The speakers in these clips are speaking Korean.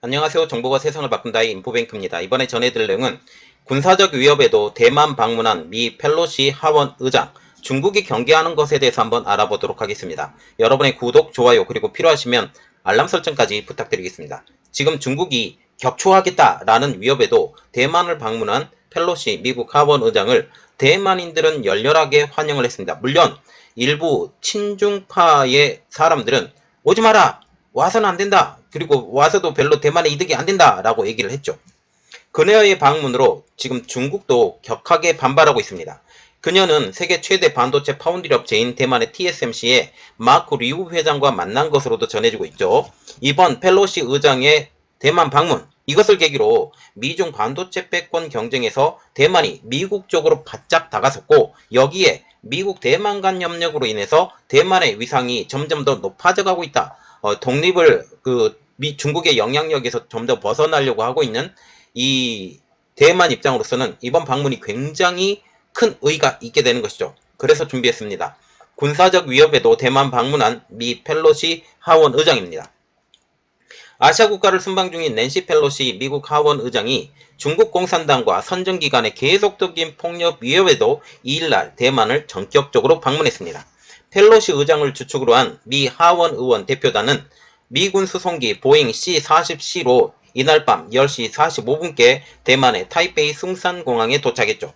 안녕하세요. 정보가 세상을 바꾼다의 인포뱅크입니다. 이번에 전해드릴 내용은 군사적 위협에도 대만 방문한 미 펠로시 하원 의장, 중국이 경계하는 것에 대해서 한번 알아보도록 하겠습니다. 여러분의 구독, 좋아요, 그리고 필요하시면 알람 설정까지 부탁드리겠습니다. 지금 중국이 격초하겠다라는 위협에도 대만을 방문한 펠로시 미국 하원 의장을 대만인들은 열렬하게 환영을 했습니다. 물론 일부 친중파의 사람들은 오지 마라! 와서는 안 된다. 그리고 와서도 별로 대만에 이득이 안 된다라고 얘기를 했죠. 그녀의 방문으로 지금 중국도 격하게 반발하고 있습니다. 그녀는 세계 최대 반도체 파운드리 업체인 대만의 TSMC의 마크 리우 회장과 만난 것으로도 전해지고 있죠. 이번 펠로시 의장의 대만 방문, 이것을 계기로 미중 반도체 패권 경쟁에서 대만이 미국 쪽으로 바짝 다가섰고, 여기에 미국 대만 간 협력으로 인해서 대만의 위상이 점점 더 높아져가고 있다. 독립을 중국의 영향력에서 점점 벗어나려고 하고 있는 이 대만 입장으로서는 이번 방문이 굉장히 큰 의의가 있게 되는 것이죠. 그래서 준비했습니다. 군사적 위협에도 대만 방문한 미 펠로시 하원 의장입니다. 아시아 국가를 순방 중인 낸시 펠로시 미국 하원 의장이 중국 공산당과 선정기관의 계속적인 폭력 위협에도 2일날 대만을 전격적으로 방문했습니다. 펠로시 의장을 주축으로 한 미 하원 의원 대표단은 미군 수송기 보잉 C-40C로 이날 밤 10시 45분께 대만의 타이베이 숭산공항에 도착했죠.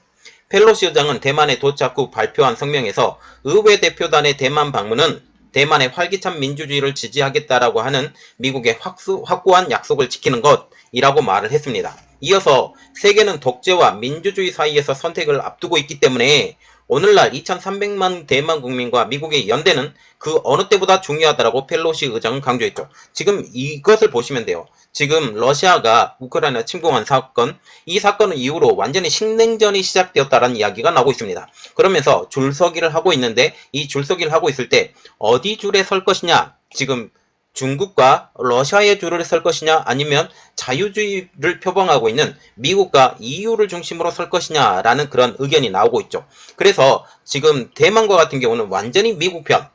펠로시 의장은 대만에 도착 후 발표한 성명에서 의회 대표단의 대만 방문은 대만의 활기찬 민주주의를 지지하겠다라고 하는 미국의 확고한 약속을 지키는 것이라고 말을 했습니다. 이어서 세계는 독재와 민주주의 사이에서 선택을 앞두고 있기 때문에 오늘날 2300만 대만 국민과 미국의 연대는 그 어느 때보다 중요하다라고 펠로시 의장은 강조했죠. 지금 이것을 보시면 돼요. 지금 러시아가 우크라이나 침공한 사건, 이 사건을 이후로 완전히 신냉전이 시작되었다라는 이야기가 나오고 있습니다. 그러면서 줄서기를 하고 있는데, 이 줄서기를 하고 있을 때 어디 줄에 설 것이냐, 지금 중국과 러시아의 줄을 설 것이냐, 아니면 자유주의를 표방하고 있는 미국과 EU를 중심으로 설 것이냐라는 그런 의견이 나오고 있죠. 그래서 지금 대만과 같은 경우는 완전히 미국 편,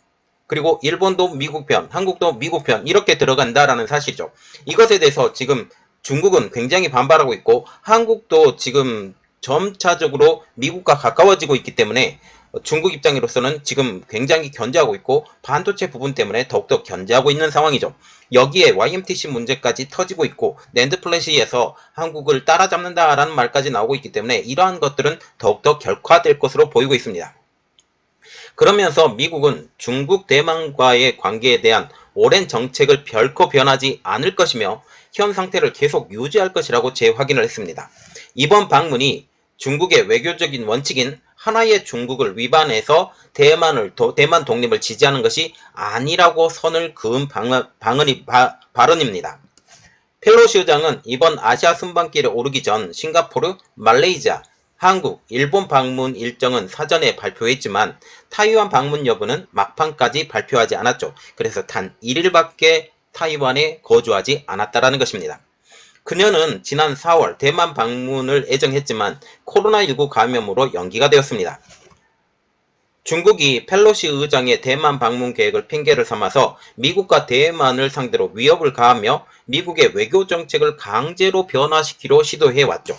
그리고 일본도 미국 편, 한국도 미국 편, 이렇게 들어간다라는 사실이죠. 이것에 대해서 지금 중국은 굉장히 반발하고 있고, 한국도 지금 점차적으로 미국과 가까워지고 있기 때문에 중국 입장으로서는 지금 굉장히 견제하고 있고, 반도체 부분 때문에 더욱더 견제하고 있는 상황이죠. 여기에 YMTC 문제까지 터지고 있고, 낸드 플래시에서 한국을 따라잡는다라는 말까지 나오고 있기 때문에 이러한 것들은 더욱더 격화될 것으로 보이고 있습니다. 그러면서 미국은 중국 대만과의 관계에 대한 오랜 정책을 결코 변하지 않을 것이며 현 상태를 계속 유지할 것이라고 재확인을 했습니다. 이번 방문이 중국의 외교적인 원칙인 하나의 중국을 위반해서 대만 독립을 지지하는 것이 아니라고 선을 그은 발언입니다. 펠로시 의장은 이번 아시아 순방길에 오르기 전 싱가포르, 말레이시아, 한국, 일본 방문 일정은 사전에 발표했지만 타이완 방문 여부는 막판까지 발표하지 않았죠. 그래서 단 1일밖에 타이완에 거주하지 않았다라는 것입니다. 그녀는 지난 4월 대만 방문을 예정했지만 코로나19 감염으로 연기가 되었습니다. 중국이 펠로시 의장의 대만 방문 계획을 핑계를 삼아서 미국과 대만을 상대로 위협을 가하며 미국의 외교 정책을 강제로 변화시키려 시도해왔죠.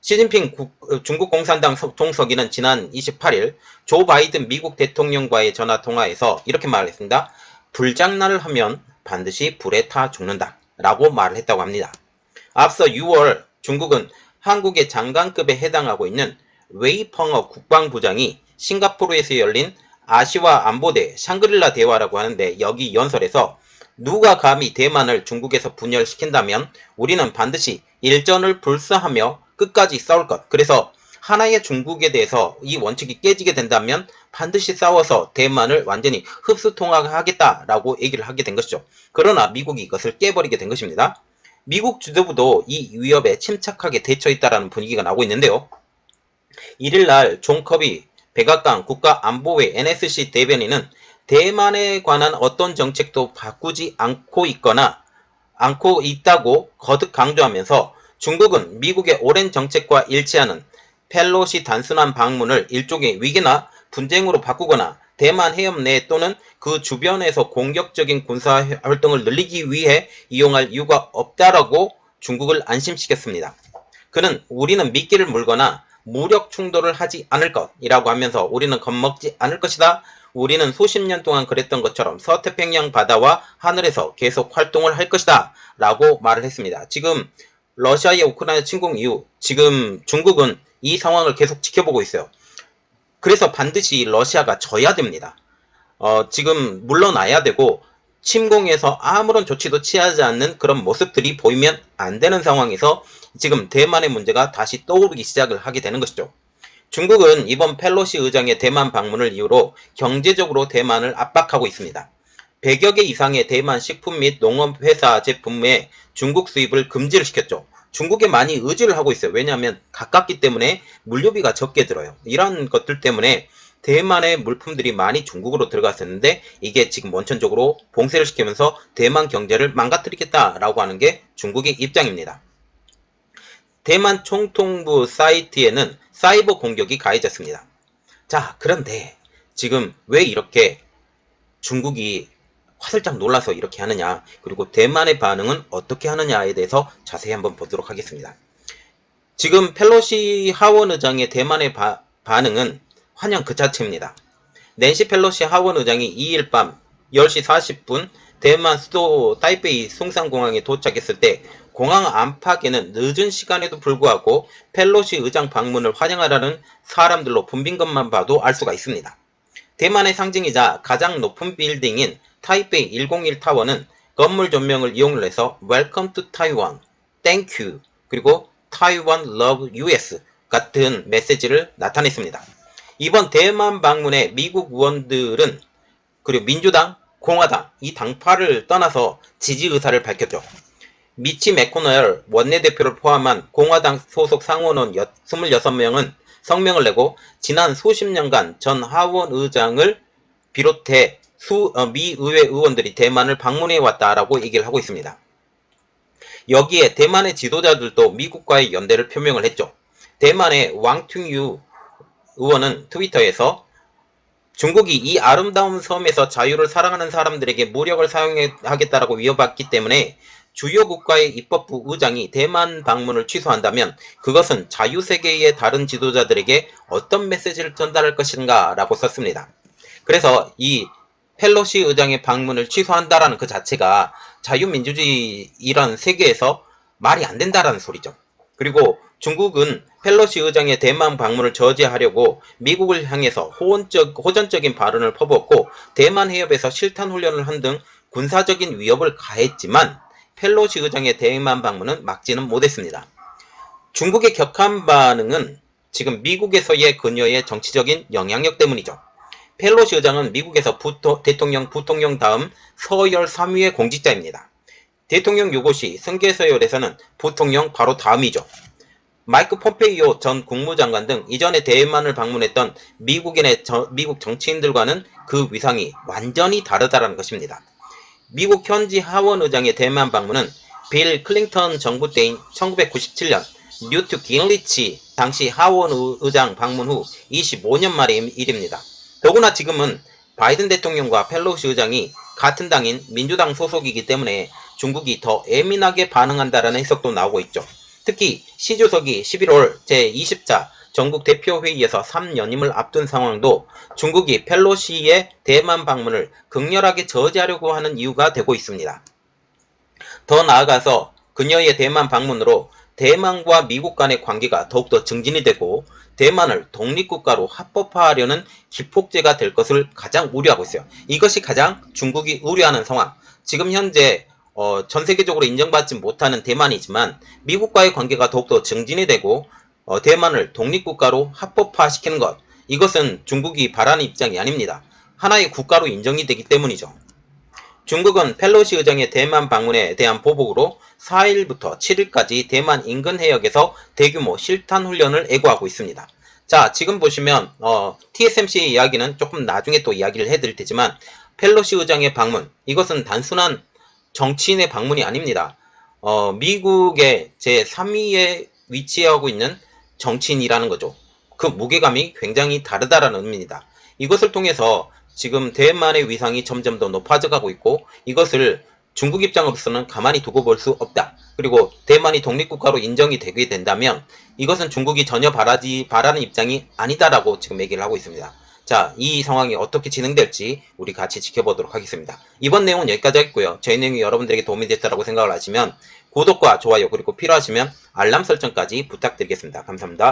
시진핑 중국 공산당 총서기는 지난 28일 조 바이든 미국 대통령과의 전화통화에서 이렇게 말했습니다. 불장난을 하면 반드시 불에 타 죽는다 라고 말을 했다고 합니다. 앞서 6월 중국은 한국의 장관급에 해당하고 있는 웨이펑어 국방부장이 싱가포르에서 열린 아시아 안보대 샹그릴라 대화라고 하는데, 여기 연설에서 누가 감히 대만을 중국에서 분열시킨다면 우리는 반드시 일전을 불사하며 끝까지 싸울 것. 그래서 하나의 중국에 대해서 이 원칙이 깨지게 된다면 반드시 싸워서 대만을 완전히 흡수통합하겠다라고 얘기를 하게 된 것이죠. 그러나 미국이 이것을 깨버리게 된 것입니다. 미국 지도부도 이 위협에 침착하게 대처했다라는 분위기가 나오고 있는데요. 1일날 존 커비 백악관 국가안보회 NSC 대변인은 대만에 관한 어떤 정책도 바꾸지 않고 있다고 거듭 강조하면서 중국은 미국의 오랜 정책과 일치하는 펠로시 단순한 방문을 일종의 위기나 분쟁으로 바꾸거나 대만 해협 내 또는 그 주변에서 공격적인 군사 활동을 늘리기 위해 이용할 이유가 없다라고 중국을 안심시켰습니다. 그는 우리는 미끼를 물거나 무력 충돌을 하지 않을 것이라고 하면서 우리는 겁먹지 않을 것이다. 우리는 수십 년 동안 그랬던 것처럼 서태평양 바다와 하늘에서 계속 활동을 할 것이다. 라고 말을 했습니다. 지금 러시아의 우크라이나 침공 이후 지금 중국은 이 상황을 계속 지켜보고 있어요. 그래서 반드시 러시아가 져야 됩니다. 지금 물러나야 되고 침공에서 아무런 조치도 취하지 않는 그런 모습들이 보이면 안 되는 상황에서 지금 대만의 문제가 다시 떠오르기 시작을 하게 되는 것이죠. 중국은 이번 펠로시 의장의 대만 방문을 이유로 경제적으로 대만을 압박하고 있습니다. 100여 개 이상의 대만 식품 및 농업회사 제품의 중국 수입을 금지를 시켰죠. 중국에 많이 의지를 하고 있어요. 왜냐하면 가깝기 때문에 물류비가 적게 들어요. 이런 것들 때문에 대만의 물품들이 많이 중국으로 들어갔었는데 이게 지금 원천적으로 봉쇄를 시키면서 대만 경제를 망가뜨리겠다라고 하는 게 중국의 입장입니다. 대만 총통부 사이트에는 사이버 공격이 가해졌습니다. 자, 그런데 지금 왜 이렇게 중국이 화들짝 놀라서 이렇게 하느냐, 그리고 대만의 반응은 어떻게 하느냐에 대해서 자세히 한번 보도록 하겠습니다. 지금 펠로시 하원 의장의 대만의 반응은 환영 그 자체입니다. 낸시 펠로시 하원 의장이 2일 밤 10시 40분 대만 수도 타이베이 숭산공항에 도착했을 때 공항 안팎에는 늦은 시간에도 불구하고 펠로시 의장 방문을 환영하라는 사람들로 붐빈 것만 봐도 알 수가 있습니다. 대만의 상징이자 가장 높은 빌딩인 타이베이 101 타워는 건물 전명을 이용을 해서 Welcome to Taiwan, Thank you, 그리고 Taiwan Love US 같은 메시지를 나타냈습니다. 이번 대만 방문에 미국 의원들은 그리고 민주당, 공화당 이 당파를 떠나서 지지 의사를 밝혔죠. 미치 매코넬 원내대표를 포함한 공화당 소속 상원원 26명은 성명을 내고 지난 수십 년간 전 하원 의장을 비롯해 미 의회 의원들이 대만을 방문해 왔다라고 얘기를 하고 있습니다. 여기에 대만의 지도자들도 미국과의 연대를 표명을 했죠. 대만의 왕퉁유 의원은 트위터에서 중국이 이 아름다운 섬에서 자유를 사랑하는 사람들에게 무력을 사용하겠다라고 위협했기 때문에 주요 국가의 입법부 의장이 대만 방문을 취소한다면 그것은 자유세계의 다른 지도자들에게 어떤 메시지를 전달할 것인가 라고 썼습니다. 그래서 이 펠로시 의장의 방문을 취소한다라는 그 자체가 자유민주주의라는 세계에서 말이 안 된다라는 소리죠. 그리고 중국은 펠로시 의장의 대만 방문을 저지하려고 미국을 향해서 호전적인 발언을 퍼붓고 대만 해협에서 실탄 훈련을 한 등 군사적인 위협을 가했지만 펠로시 의장의 대만 방문은 막지는 못했습니다. 중국의 격한 반응은 지금 미국에서의 그녀의 정치적인 영향력 때문이죠. 펠로시 의장은 미국에서 대통령, 부통령 다음 서열 3위의 공직자입니다. 대통령 요구시 승계서열에서는 부통령 바로 다음이죠. 마이크 폼페이오 전 국무장관 등 이전에 대만을 방문했던 미국 정치인들과는 그 위상이 완전히 다르다는 것입니다. 미국 현지 하원 의장의 대만 방문은 빌 클린턴 정부 때인 1997년 뉴트 깅리치 당시 하원 의장 방문 후 25년 만의 일입니다. 더구나 지금은 바이든 대통령과 펠로시 의장이 같은 당인 민주당 소속이기 때문에 중국이 더 예민하게 반응한다라는 해석도 나오고 있죠. 특히 시 주석이 11월 제20차 전국 대표회의에서 3연임을 앞둔 상황도 중국이 펠로시의 대만 방문을 극렬하게 저지하려고 하는 이유가 되고 있습니다. 더 나아가서 그녀의 대만 방문으로 대만과 미국 간의 관계가 더욱더 증진이 되고 대만을 독립국가로 합법화하려는 기폭제가 될 것을 가장 우려하고 있어요. 이것이 가장 중국이 우려하는 상황. 지금 현재 전 세계적으로 인정받지 못하는 대만이지만 미국과의 관계가 더욱더 증진이 되고 대만을 독립국가로 합법화시키는 것. 이것은 중국이 바라는 입장이 아닙니다. 하나의 국가로 인정이 되기 때문이죠. 중국은 펠로시 의장의 대만 방문에 대한 보복으로 4일부터 7일까지 대만 인근 해역에서 대규모 실탄 훈련을 예고하고 있습니다. 자, 지금 보시면 TSMC 이야기는 조금 나중에 또 이야기를 해드릴 테지만 펠로시 의장의 방문, 이것은 단순한 정치인의 방문이 아닙니다. 미국의 제3위에 위치하고 있는 정치인이라는 거죠. 그 무게감이 굉장히 다르다라는 의미입니다. 이것을 통해서 지금 대만의 위상이 점점 더 높아져가고 있고 이것을 중국 입장으로서는 가만히 두고 볼 수 없다. 그리고 대만이 독립국가로 인정이 되게 된다면 이것은 중국이 전혀 바라는 입장이 아니다라고 지금 얘기를 하고 있습니다. 자, 이 상황이 어떻게 진행될지 우리 같이 지켜보도록 하겠습니다. 이번 내용은 여기까지 하겠고요. 저희 내용이 여러분들에게 도움이 됐다고 생각을 하시면 구독과 좋아요 그리고 필요하시면 알람 설정까지 부탁드리겠습니다. 감사합니다.